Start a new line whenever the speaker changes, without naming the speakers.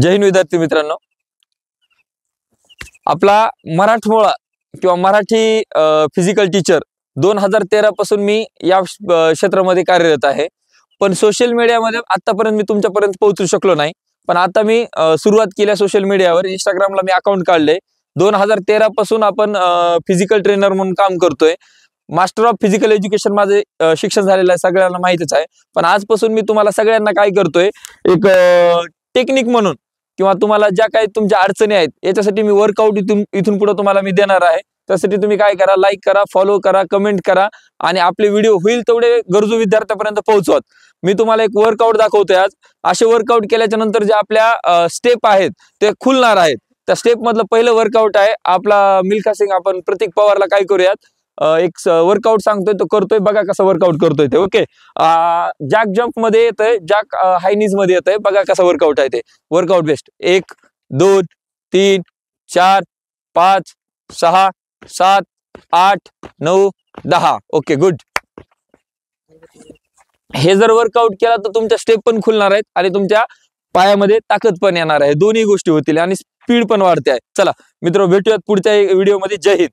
जय हिंद विद्यार्थी मित्रांनो, आपला मराठमोळा किंवा मराठी फिजिकल टीचर 2013 पासून मी या क्षेत्रामध्ये कार्यरत आहे। पण सोशल मीडियामध्ये आतापर्यंत मी तुमच्यापर्यंत पोहोचू शकलो नाही। पण आता मी सुरुवात केली सोशल मीडियावर, इंस्टाग्रामला मी अकाउंट काढले। 2013 पासून आपण फिजिकल ट्रेनर म्हणून काम करतोय। मास्टर ऑफ फिजिकल एज्युकेशन माझे शिक्षण झालेलं आहे, सगळ्यांना माहितीच आहे। पण आजपासून मी तुम्हाला सगळ्यांना काय करतोय, एक टेक्निक म्हणून किंवा तुम्हाला ज्या काही तुमच्या अडचणी आहेत याच्यासाठी मी वर्कआउट इथून पुढे तुम्हाला मी देणार आहे। त्यासाठी तुम्ही काय करा, लाईक करा, फॉलो करा, कमेंट करा आणि आपले व्हिडिओ होईल तेवढे गरजू विद्यार्थ्यांपर्यंत पोहोचवा। मी तुम्हाला एक वर्कआउट दाखवतोय आज। असे वर्कआउट केल्याच्या नंतर जे आपल्या स्टेप आहेत ते खुलणार आहेत। त्या स्टेप मधलं पहिलं वर्कआउट आहे आपला मिल्खा सिंग। आपण प्रतीक पवारला काय करूयात, एक वर्कआउट सांगतोय तो करतोय, बघा कसं वर्कआउट करतोय ते। ओके, जॅक जंप मध्ये येतंय, जॅक हाय नीज मध्ये येतंय, बघा कसं वर्कआउट आहे ते। Workout best 1 2 3 4 5 6 7 8 9 10। Okay, good. हे जर वर्कआउट केला तर तुमच्या स्टेप पण खुलणार आहेत आणि तुमच्या पायामध्ये ताकद पण येणार आहे। दोन्ही गोष्टी होतील आणि स्पीड पण वाढते आहे। चला मित्र, भेटूयात पुढच्या व्हिडिओ मध्ये। जय हिंद।